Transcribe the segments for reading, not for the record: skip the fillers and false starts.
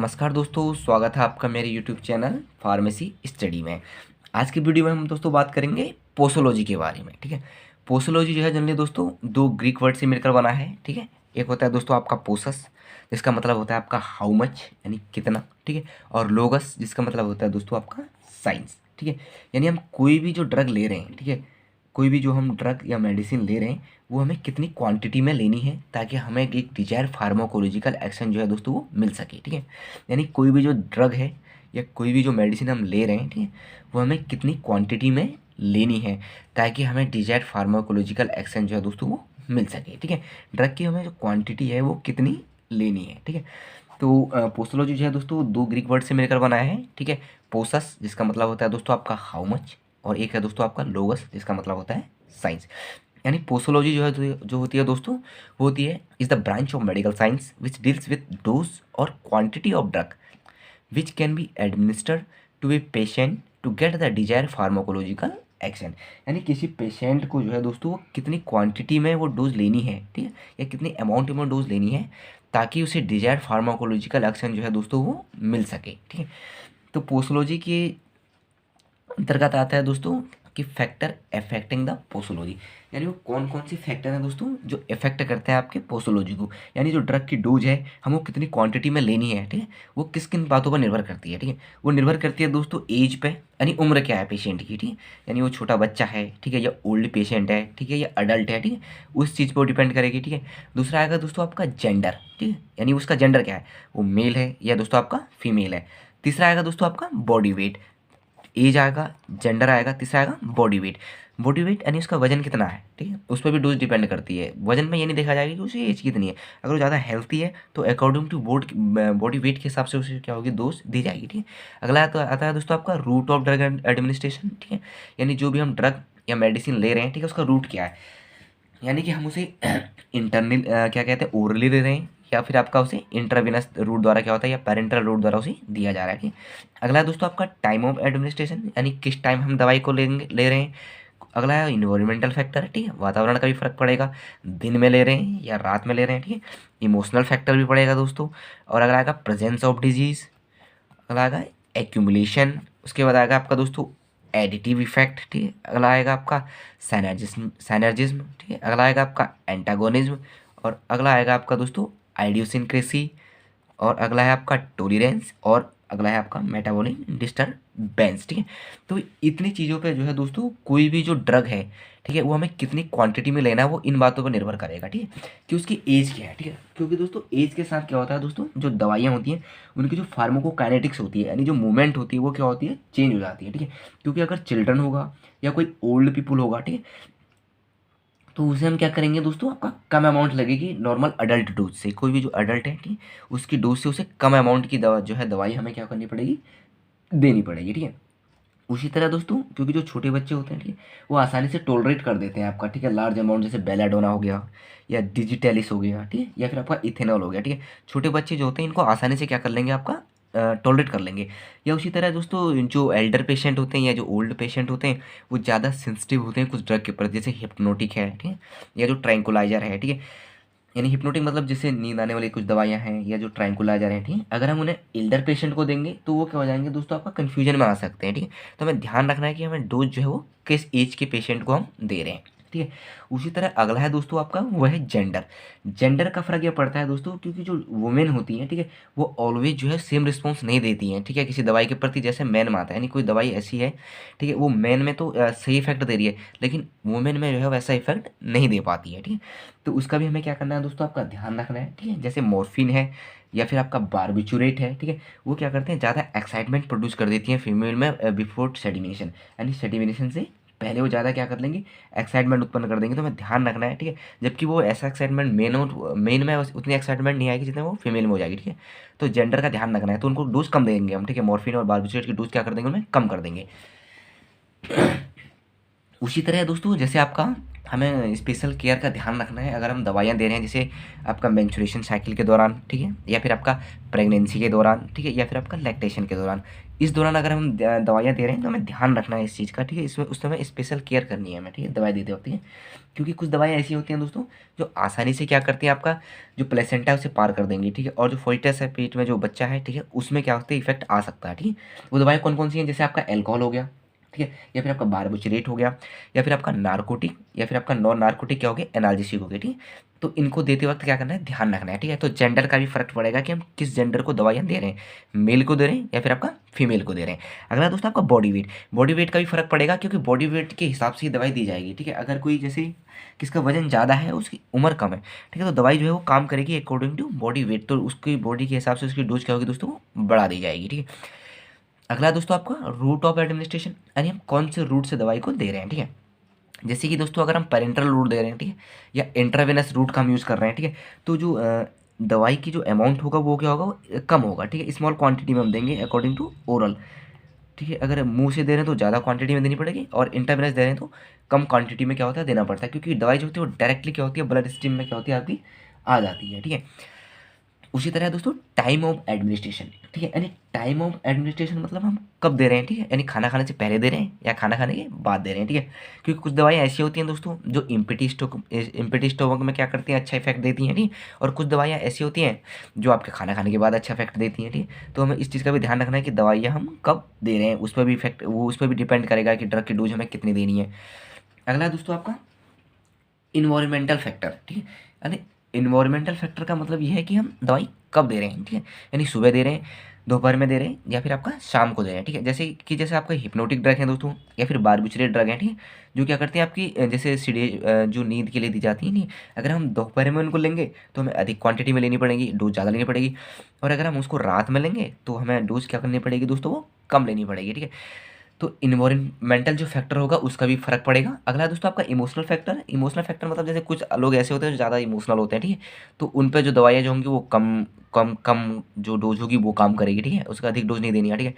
नमस्कार दोस्तों, स्वागत है आपका मेरे यूट्यूब चैनल फार्मेसी स्टडी में। आज की वीडियो में हम दोस्तों बात करेंगे पोसोलॉजी के बारे में। ठीक है, पोसोलॉजी जो है जनरली दोस्तों दो ग्रीक वर्ड से मिलकर बना है। ठीक है, एक होता है दोस्तों आपका पोसस, जिसका मतलब होता है आपका हाउ मच यानी कितना। ठीक है, और लोगस जिसका मतलब होता है दोस्तों आपका साइंस। ठीक है, यानी हम कोई भी जो ड्रग ले रहे हैं, ठीक है, कोई भी जो हम ड्रग या मेडिसिन ले रहे हैं वो हमें कितनी क्वांटिटी में लेनी है ताकि हमें एक डिजायर फार्माकोलॉजिकल एक्शन जो है दोस्तों वो मिल सके। ठीक है, यानी कोई भी जो ड्रग है या कोई भी जो मेडिसिन हम ले रहे हैं, ठीक है, वो हमें कितनी क्वांटिटी में लेनी है ताकि हमें डिजायर फार्माकोलॉजिकल एक्शन जो है दोस्तों वो मिल सके। ठीक है, ड्रग की हमें जो क्वांटिटी है वो कितनी लेनी है। ठीक है, तो पोस्टोलॉजी जो है दोस्तों दो ग्रीक वर्ड से मिलकर बनाया है। ठीक है, पोसस जिसका मतलब होता है दोस्तों आपका हाउ मच, और एक है दोस्तों आपका लोगस जिसका मतलब होता है साइंस। यानी पोसोलॉजी जो है जो होती है दोस्तों वो होती है is the branch of medical science which deals with dose और quantity of drug which can be administered to a patient to get the desire pharmacological action. यानी किसी पेशेंट को जो है दोस्तों वो कितनी क्वांटिटी में वो डोज लेनी है, ठीक है, या कितनी अमाउंट में डोज लेनी है ताकि उसे डिजायर फार्माकोलॉजिकल एक्शन जो है दोस्तों वो मिल सके। ठीक है, तो पोसोलॉजी के अंतर्गत आता है दोस्तों कि फैक्टर अफेक्टिंग द पोसोलॉजी, यानी वो कौन कौन सी फैक्टर हैं दोस्तों जो इफेक्ट करते हैं आपके पोसोलॉजी को। यानी जो ड्रग की डोज है हमको कितनी क्वांटिटी में लेनी है, ठीक है, वो किस किन बातों पर निर्भर करती है। ठीक है, वो निर्भर करती है दोस्तों एज पे, यानी उम्र क्या है पेशेंट की। ठीक है, यानी वो छोटा बच्चा है, ठीक है, या ओल्ड पेशेंट है, ठीक है, या अडल्ट है, ठीक है, उस चीज़ पर डिपेंड करेगी। ठीक है, दूसरा आएगा दोस्तों आपका जेंडर। ठीक है, यानी उसका जेंडर क्या है, वो मेल है या दोस्तों आपका फीमेल है। तीसरा आएगा दोस्तों आपका बॉडी वेट, एज आएगा, जेंडर आएगा, तीसरा आएगा बॉडी वेट। बॉडी वेट यानी उसका वजन कितना है, ठीक है, उस पर भी डोज डिपेंड करती है। वजन में ये नहीं देखा जाएगा कि उसकी एज कितनी है, अगर वो ज़्यादा हेल्थी है तो अकॉर्डिंग टू बॉडी वेट के हिसाब से उसे क्या होगी डोज दी जाएगी। ठीक है, अगला तो आता है दोस्तों आपका रूट ऑफ ड्रग एडमिनिस्ट्रेशन। ठीक है, यानी जो भी हम ड्रग या मेडिसिन ले रहे हैं, ठीक है, उसका रूट क्या है, यानी कि हम उसे इंटरनल क्या कहते हैं ओरली दे रहे हैं या फिर आपका उसे इंट्राविनस रूट द्वारा क्या होता है या पेरेंटल रूट द्वारा उसे दिया जा रहा है। ठीक है, अगला है दोस्तों आपका टाइम ऑफ एडमिनिस्ट्रेशन, यानी किस टाइम हम दवाई को ले रहे हैं। अगला है इन्वायरमेंटल फैक्टर, ठीक है, वातावरण का भी फर्क पड़ेगा, दिन में ले रहे हैं या रात में ले रहे हैं। ठीक है, इमोशनल फैक्टर भी पड़ेगा दोस्तों। और अगला आएगा प्रेजेंस ऑफ डिजीज, अगला आएगा एक्यूमुलेशन, उसके बाद आएगा आपका दोस्तों एडिटिव इफेक्ट। ठीक है, अगला आएगा आपका सैनर्जिज्म, ठीक है, अगला आएगा आपका एंटागोनिज्म, और अगला आएगा आपका दोस्तों आइडियोसिंक्रेसी, और अगला है आपका टोलरेंस, और अगला है आपका मेटाबॉलिक डिस्टर्बेंस। ठीक है, तो इतनी चीज़ों पे जो है दोस्तों कोई भी जो ड्रग है, ठीक है, वो हमें कितनी क्वांटिटी में लेना है वो इन बातों पर निर्भर करेगा। ठीक है, कि उसकी एज क्या है। ठीक है, क्योंकि दोस्तों एज के साथ क्या होता है दोस्तों जो दवाइयाँ होती हैं उनकी जो फार्माकोकाइनेटिक्स होती है यानी जो मूवमेंट होती है वो क्या होती है चेंज हो जाती है। ठीक है, क्योंकि अगर चिल्ड्रन होगा या कोई ओल्ड पीपल होगा, ठीक है, तो उसे हम क्या करेंगे दोस्तों आपका कम अमाउंट लगेगी नॉर्मल अडल्ट डोज से। कोई भी जो अडल्ट है, ठीक है, उसकी डोज से उसे कम अमाउंट की दवा जो है दवाई हमें क्या करनी पड़ेगी, देनी पड़ेगी। ठीक है, उसी तरह दोस्तों क्योंकि जो छोटे बच्चे होते हैं, ठीक है, वो आसानी से टोलरेट कर देते हैं आपका, ठीक है, लार्ज अमाउंट, जैसे बेलाडोना हो गया या डिजिटेलिस हो गया, ठीक है, या फिर आपका इथेनॉल हो गया। ठीक है, छोटे बच्चे जो होते हैं इनको आसानी से क्या कर लेंगे आपका टॉलरेट कर लेंगे। या उसी तरह दोस्तों जो एल्डर पेशेंट होते हैं या जो ओल्ड पेशेंट होते हैं वो ज़्यादा सेंसिटिव होते हैं कुछ ड्रग के प्रति, जैसे हिप्नोटिक है, ठीक है, या जो ट्रैंकुलाइजर है। ठीक है, यानी हिप्नोटिक मतलब जैसे नींद आने वाली कुछ दवाइयाँ हैं या जो ट्रैंकुलाइजर हैं, ठीक है, अगर हम उन्हें एल्डर पेशेंट को देंगे तो वो क्या हो जाएंगे दोस्तों आपका कन्फ्यूजन में आ सकते हैं। ठीक है, तो हमें ध्यान रखना है कि हमें डोज जो है वो किस एज के पेशेंट को हम दे रहे हैं। ठीक है, उसी तरह अगला है दोस्तों आपका वो है जेंडर। जेंडर का फर्क ये पड़ता है दोस्तों क्योंकि जो वुमेन होती हैं, ठीक है, वो ऑलवेज जो है सेम रिस्पॉन्स नहीं देती हैं, ठीक है, किसी दवाई के प्रति जैसे मैन में आता है। यानी कोई दवाई ऐसी है, ठीक है, वो मैन में तो सही इफेक्ट दे रही है लेकिन वुमेन में जो है वैसा इफेक्ट नहीं दे पाती है। ठीक है, तो उसका भी हमें क्या करना है दोस्तों आपका ध्यान रखना है। ठीक है, जैसे मॉर्फिन है या फिर आपका बारबिचुरेट है, ठीक है, वो क्या करते हैं ज़्यादा एक्साइटमेंट प्रोड्यूस कर देती हैं फीमेल में बिफोर सेडिमिनेशन, यानी सेडिमिनेशन से पहले वो ज़्यादा क्या कर लेंगे एक्साइटमेंट उत्पन्न कर देंगे, तो हमें ध्यान रखना है। ठीक है, जबकि वो ऐसा एक्साइटमेंट मेन में उतनी एक्साइटमेंट नहीं आएगी जितना वो फीमेल में हो जाएगी। ठीक है, तो जेंडर का ध्यान रखना है, तो उनको डोज कम देंगे हम। ठीक है, मॉर्फिन और बारबिचुरेट की डोज क्या कर देंगे उनमें कम कर देंगे। उसी तरह दोस्तों जैसे आपका हमें स्पेशल केयर का ध्यान रखना है अगर हम दवाइयाँ दे रहे हैं, जैसे आपका मेंस्ट्रुएशन साइकिल के दौरान, ठीक है, या फिर आपका प्रेगनेंसी के दौरान, ठीक है, या फिर आपका लैक्टेशन के दौरान। इस दौरान अगर हम दवाइयाँ दे रहे हैं तो हमें ध्यान रखना है इस चीज़ का, ठीक है, इसमें उस समय स्पेशल केयर करनी है हमें, ठीक है, दवाई देते वक्त, ठीक है। क्योंकि कुछ दवाइयाँ ऐसी होती हैं दोस्तों जो आसानी से क्या करती हैं, आपका जो प्लेसेंटा है उसे पार कर देंगी, ठीक है, और जो फोइटस है, पेट में जो बच्चा है, ठीक है, उसमें क्या होता है, इफेक्ट आ सकता है, ठीक है। वो दवाई कौन कौन सी हैं, जैसे आपका एल्कोहल हो गया, ठीक है, या फिर आपका बारबोचरेट हो गया, या फिर आपका नारकोटिक, या फिर आपका नॉन नारकोटिक क्या हो गया, एनाल्जेसिक हो गया, ठीक है। तो इनको देते वक्त क्या करना है, ध्यान रखना है, ठीक है। तो जेंडर का भी फर्क पड़ेगा कि हम किस जेंडर को दवाइयाँ दे रहे हैं, मेल को दे रहे हैं या फिर आपका फीमेल को दे रहे हैं। अगला दोस्तों आपका बॉडी वेट का भी फर्क पड़ेगा, क्योंकि बॉडी वेट के हिसाब से ही दवाई दी जाएगी, ठीक है। अगर कोई जैसे किसका वजन ज़्यादा है, उसकी उम्र कम है, ठीक है, तो दवाई जो है वो काम करेगी अकॉर्डिंग टू बॉडी वेट, तो उसकी बॉडी के हिसाब से उसकी डोज क्या होगी दोस्तों, वो बढ़ा दी जाएगी, ठीक है। अगला दोस्तों आपका रूट ऑफ एडमिनिस्ट्रेशन, यानी हम कौन से रूट से दवाई को दे रहे हैं, ठीक है। जैसे कि दोस्तों अगर हम पेरेंटल रूट दे रहे हैं, ठीक है, या इंट्रावेनस रूट का हम यूज़ कर रहे हैं, ठीक है, तो जो दवाई की जो अमाउंट होगा वो क्या होगा, वो कम होगा, ठीक है, स्मॉल क्वांटिटी में हम देंगे अकॉर्डिंग टू ओरल, ठीक है। अगर मुंह से दे रहे हैं तो ज़्यादा क्वांटिटी में देनी पड़ेगी, और इंट्रावेनस दे रहे हैं तो कम क्वांटिटी में क्या होता है, देना पड़ता है, क्योंकि दवाई जो होती है वो डायरेक्टली क्या होती है, ब्लड स्ट्रीम में क्या होती है, आपकी आ जाती है, ठीक है। उसी तरह दोस्तों टाइम ऑफ एडमिनिस्ट्रेशन, ठीक है, यानी टाइम ऑफ एडमिनिस्ट्रेशन मतलब हम कब दे रहे हैं, ठीक है, यानी खाना खाने से पहले दे रहे हैं या खाना खाने के बाद दे रहे हैं, ठीक है। क्योंकि कुछ दवाइयाँ ऐसी होती हैं दोस्तों जो इम्पिटी स्टोमक में क्या करती हैं, अच्छा इफेक्ट देती हैं, ठीक है, और कुछ दवाइयाँ ऐसी होती हैं जो आपके खाना खाने के बाद अच्छा इफेक्ट देती हैं, ठीक है। तो हमें इस चीज़ का भी ध्यान रखना है कि दवाइयाँ हम कब दे रहे हैं, उस पर भी इफेक्ट, वो उस पर भी डिपेंड करेगा कि ड्रग की डोज हमें कितनी देनी है। अगला दोस्तों आपका इन्वायरमेंटल फैक्टर, ठीक है, यानी इन्वायरमेंटल फैक्टर का मतलब ये है कि हम दवाई कब दे रहे हैं, ठीक है, यानी सुबह दे रहे हैं, दोपहर में दे रहे हैं, या फिर आपका शाम को दे रहे हैं, ठीक है। जैसे आपका हिप्नोटिक ड्रग है दोस्तों, या फिर बारबिचरेट ड्रग है, ठीक है, जो क्या करते हैं आपकी जैसे सीढ़ी जो नींद के लिए दी जाती है, नहीं, अगर हम दोपहर में उनको लेंगे तो हमें अधिक क्वांटिटी में लेनी पड़ेगी, डोज ज़्यादा लेनी पड़ेगी, और अगर हम उसको रात में लेंगे तो हमें डोज क्या करनी पड़ेगी दोस्तों, वो कम लेनी पड़ेगी, ठीक है। तो इन्वायरमेंटल जो फैक्टर होगा उसका भी फर्क पड़ेगा। अगला दोस्तों आपका इमोशनल फैक्टर, इमोशनल फैक्टर मतलब जैसे कुछ लोग ऐसे होते हैं जो ज़्यादा इमोशनल होते हैं, ठीक है, तो उन पे जो दवाइयाँ जो होंगी वो कम कम कम जो डोज होगी वो काम करेगी, ठीक है, उसका अधिक डोज नहीं देनी है, ठीक है।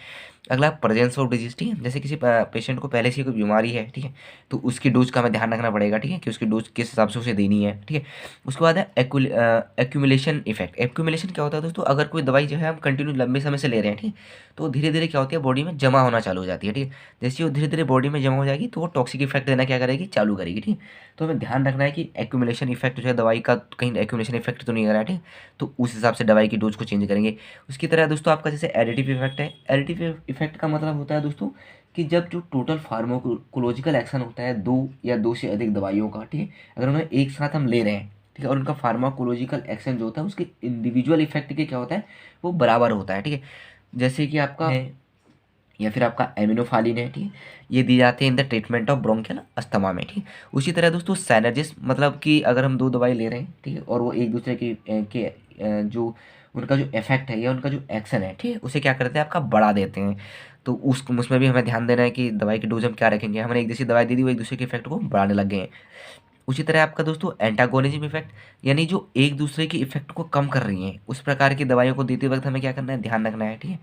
अगला प्रेजेंस ऑफ डिजीज, ठीक है, जैसे किसी पेशेंट को पहले से कोई बीमारी है, ठीक है, तो उसकी डोज का हमें ध्यान रखना पड़ेगा, ठीक है, कि उसकी डोज किस हिसाब से उसे देनी है, ठीक है। उसके बाद है एक्यूमुलेशन इफेक्ट। एक्यूमुलेशन क्या होता है दोस्तों, अगर कोई दवाई जो है हम कंटिन्यू लंबे समय से ले रहे हैं, ठीक है, तो धीरे धीरे क्या होती है, बॉडी में जमा होना चालू हो जाती है, ठीक है। जैसे वो धीरे धीरे बॉडी में जमा हो जाएगी तो वो टॉक्सिक इफेक्ट देना क्या करेगी, चालू करेगी, ठीक है। तो हमें ध्यान रखना है कि एक्यूमुलेशन इफेक्ट जो है दवाई का, कहीं एक्यूमुलेशन इफेक्ट तो नहीं आ रहा है, ठीक है, तो उस हिसाब से दवाई की डोज को चेंज करेंगे। उसकी तरह दोस्तों आपका जैसे एडिटिव इफेक्ट है, एडिटिव इफेक्ट का मतलब होता है दोस्तों कि जब जो टोटल फार्माकोलॉजिकल एक्शन होता है दो या दो से अधिक दवाइयों का, ठीक है, अगर उन्हें एक साथ हम ले रहे हैं, ठीक है, और उनका फार्माकोलॉजिकल एक्शन जो होता है उसके इंडिविजुअल इफेक्ट के क्या होता है, वो बराबर होता है, ठीक है। जैसे कि आपका है, या फिर आपका एमिनोफालिन है, ठीक है, ये दी जाती है in the treatment of bronchial asthma में, ठीक है। उसी तरह दोस्तों साइनर्जिस्ट मतलब कि अगर हम दो दवाई ले रहे हैं, ठीक है, और वो एक दूसरे जो उनका जो इफेक्ट है या उनका जो एक्शन है, ठीक है, उसे क्या करते हैं, आपका बढ़ा देते हैं। तो उसमें भी हमें ध्यान देना है कि दवाई की डोज हम क्या रखेंगे, हमने एक जैसी दवाई दे दी वो एक दूसरे के इफेक्ट को बढ़ाने लग गए हैं। उसी तरह आपका दोस्तों एंटागोनिज्म इफेक्ट, यानी जो एक दूसरे की इफेक्ट को कम कर रही हैं, उस प्रकार की दवाइयों को देते वक्त हमें क्या करना है, ध्यान रखना है, ठीक है।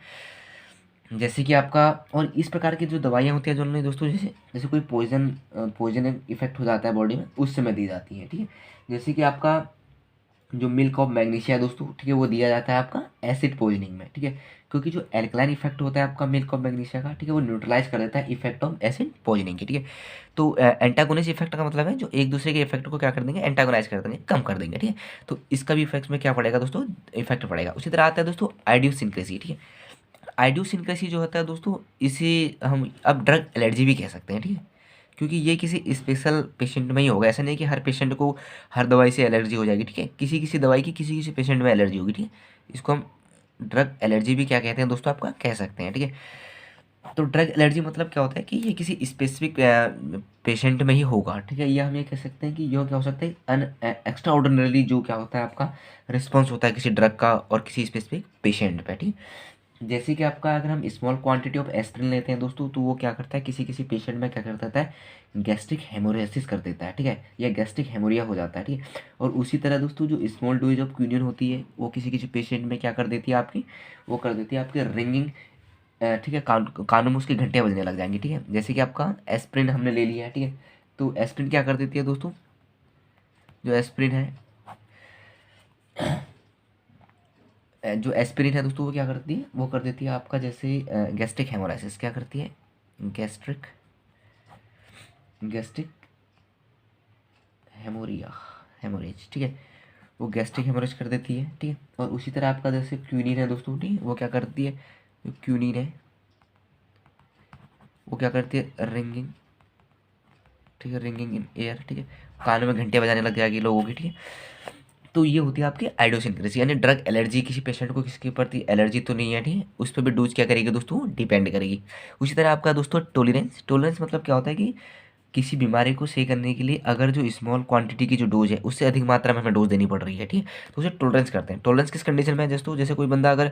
जैसे कि आपका, और इस प्रकार की जो दवाइयाँ होती हैं जो उन्होंने दोस्तों जैसे जैसे कोई पॉइजन इफेक्ट हो जाता है बॉडी में, उस समय दी जाती है, ठीक है। जैसे कि आपका जो मिल्क ऑफ मैग्नीशिया है दोस्तों, ठीक है, वो दिया जाता है आपका एसिड पॉइजनिंग में, ठीक है, क्योंकि जो एल्कलाइन इफेक्ट होता है आपका मिल्क ऑफ मैग्नीशिया का, ठीक है, वो न्यूट्रलाइज कर देता है इफेक्ट ऑफ एसिड पॉइजनिंग की, ठीक है। तो एंटागोनिस्ट इफेक्ट का मतलब है जो एक दूसरे के इफेक्ट को क्या कर देंगे, एंटागोनाइज कर देंगे, कम कर देंगे, ठीक है। तो इसका भी इफेक्ट में क्या पड़ेगा दोस्तों, इफेक्ट पड़ेगा। उसी तरह आता है दोस्तों आइडियोसिंक्रेसी, ठीक है। आइडियोसिनक्रेसी जो होता है दोस्तों, इसे हम अब ड्रग एलर्जी भी कह सकते हैं, ठीक है, क्योंकि ये किसी स्पेशल पेशेंट में ही होगा, ऐसा नहीं कि हर पेशेंट को हर दवाई से एलर्जी हो जाएगी, ठीक है, किसी किसी दवाई की किसी किसी पेशेंट में एलर्जी होगी, ठीक है। इसको हम ड्रग एलर्जी भी क्या कहते हैं दोस्तों, आपका कह सकते हैं, ठीक है। तो ड्रग एलर्जी मतलब क्या होता है कि ये किसी स्पेसिफिक पेशेंट में ही होगा, ठीक है, या हम ये कह सकते हैं कि यह क्या हो सकता है, अन एक्स्ट्रा ऑर्डिनरी जो क्या होता है आपका रिस्पॉन्स होता है किसी ड्रग का और किसी स्पेसिफिक पेशेंट पे, ठीक है। जैसे कि आपका अगर हम स्मॉल क्वांटिटी ऑफ एस्पिरिन लेते हैं दोस्तों, तो वो क्या करता है, किसी किसी पेशेंट में क्या कर देता है, गैस्ट्रिक हेमोरेसिस कर देता है, ठीक है, या गैस्ट्रिक हेमोरिया हो जाता है, ठीक है। और उसी तरह दोस्तों जो स्मॉल डोज ऑफ क्विनिन होती है वो किसी किसी पेशेंट में क्या कर देती है आपकी, वो कर देती है आपके रिंगिंग, ठीक है, कानों में उसकी घंटियाँ बजने लग जाएंगी, ठीक है। जैसे कि आपका एस्पिरिन हमने ले लिया है, ठीक है, तो एस्पिरिन क्या कर देती है दोस्तों, जो एस्पिरिन है दोस्तों वो क्या करती है, वो कर देती है आपका जैसे गैस्ट्रिक हेमोराइसिस, क्या करती है, गैस्ट्रिक हेमोरिया हेमोरेज, ठीक है, वो गैस्ट्रिक हेमोरेज कर देती है, ठीक है। और उसी तरह आपका जैसे क्यूनिन है दोस्तों, ठीक है, वो क्या करती है, जो क्यूनिन है वो क्या करती है, रिंगिंग, ठीक है, रिंगिंग इन एयर, ठीक है, कानों में घंटियाँ बजाने लग जाएगी लोगों की, ठीक है। तो ये होती है आपकी आइडोसिनक्रेसी, यानी ड्रग एलर्जी, किसी पेशेंट को किसके प्रति एलर्जी तो नहीं है, ठीक है, उस पर भी डोज क्या करेगी दोस्तों, डिपेंड करेगी। उसी तरह आपका दोस्तों टोलरेंस मतलब क्या होता है कि किसी बीमारी को सही करने के लिए अगर जो स्मॉल क्वांटिटी की जो डोज है उससे अधिक मात्रा में हमें डोज देनी पड़ रही है, ठीक है, तो उसे टॉलरेंस करते हैं। टॉलरेंस किस कंडीशन में है दोस्तों, जैसे कोई बंदा अगर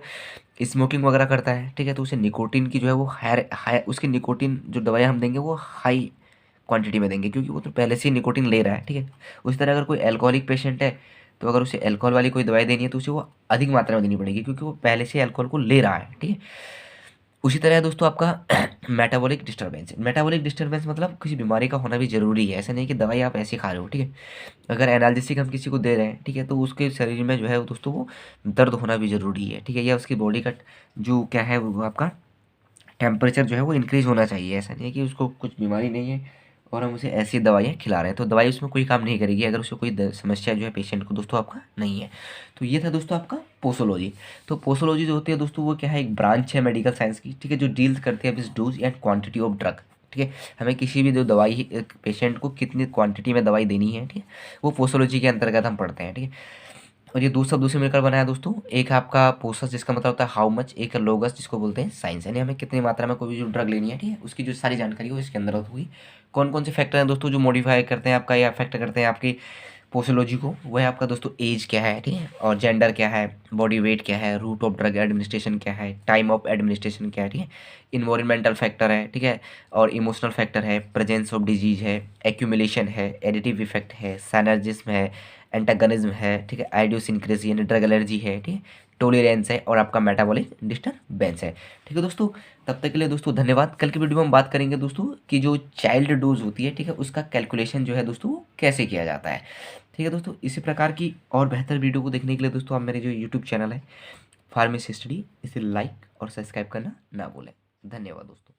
स्मोकिंग वगैरह करता है, ठीक है, तो उसे निकोटिन की जो है वो हाई हाई उसकी निकोटिन जो दवाइयाँ हम देंगे वो हाई क्वांटिटी में देंगे, क्योंकि वो तो पहले से ही निकोटिन ले रहा है, ठीक है। उसी तरह अगर कोई एल्कोहलिक पेशेंट है तो अगर उसे अल्कोहल वाली कोई दवाई देनी है तो उसे वो अधिक मात्रा में देनी पड़ेगी, क्योंकि वो पहले से अल्कोहल को ले रहा है, ठीक है। उसी तरह है दोस्तों आपका मेटाबॉलिक डिस्टर्बेंस मतलब किसी बीमारी का होना भी जरूरी है, ऐसा नहीं कि दवाई आप ऐसे खा रहे हो, ठीक है। अगर एनाल्जेसिक हम किसी को दे रहे हैं, ठीक है, तो उसके शरीर में जो है दोस्तों वो दर्द होना भी ज़रूरी है, ठीक है, या उसकी बॉडी का जो क्या है वो आपका टेम्परेचर जो है वो इंक्रीज होना चाहिए, ऐसा नहीं है कि उसको कुछ बीमारी नहीं है और हम उसे ऐसी दवाइयाँ खिला रहे हैं तो दवाई उसमें कोई काम नहीं करेगी अगर उसे कोई समस्या जो है पेशेंट को दोस्तों आपका नहीं है। तो ये था दोस्तों आपका पोसोलॉजी। तो पोसोलॉजी जो होती है दोस्तों वो क्या है, एक ब्रांच है मेडिकल साइंस की, ठीक है, जो डील्स करती है with dose and quantity of drug, ठीक है, हमें किसी भी जो दवाई पेशेंट को कितनी क्वांटिटी में दवाई देनी है, ठीक है, वो पोसोलॉजी के अंतर्गत हम पढ़ते हैं, ठीक है। और ये दो शब्दों से मिलकर बना है दोस्तों, एक है आपका पोसस जिसका मतलब होता है हाउ मच, एक है लोगस जिसको बोलते हैं साइंस, यानी हमें कितनी मात्रा में कोई भी जो ड्रग लेनी है, ठीक है, उसकी जो सारी जानकारी हो इसके अंदर होगी। कौन कौन से फैक्टर हैं दोस्तों जो मॉडिफाई करते हैं आपका या अफेक्ट करते हैं आपकी पोसोलॉजी को, वह है आपका दोस्तों एज क्या है, ठीक है, और जेंडर क्या है, बॉडी वेट क्या है, रूट ऑफ ड्रग एडमिनिस्ट्रेशन क्या है, टाइम ऑफ एडमिनिस्ट्रेशन क्या है, ठीक है, इन्वायरमेंटल फैक्टर है, ठीक है, और इमोशनल फैक्टर है, प्रेजेंस ऑफ डिजीज है, एक्यूमुलेशन है, एडिटिव इफेक्ट है, सैनर्जिज्म है, एंटागनिज्म है, ठीक है, आइडियोसिनक्रेसी यानी ड्रग एलर्जी है, ठीक है, टोलरेंस है, और आपका मेटाबॉलिक डिस्टर्बेंस है, ठीक है दोस्तों। तब तक के लिए दोस्तों धन्यवाद। कल की वीडियो में हम बात करेंगे दोस्तों कि जो चाइल्ड डोज होती है, ठीक है, उसका कैलकुलेशन जो है दोस्तों वो कैसे किया जाता है, ठीक है दोस्तों। इसी प्रकार की और बेहतर वीडियो को देखने के लिए दोस्तों आप मेरे जो यूट्यूब चैनल है फार्मेसी स्टडी, इसे लाइक और सब्सक्राइब करना ना भूलें। धन्यवाद दोस्तों।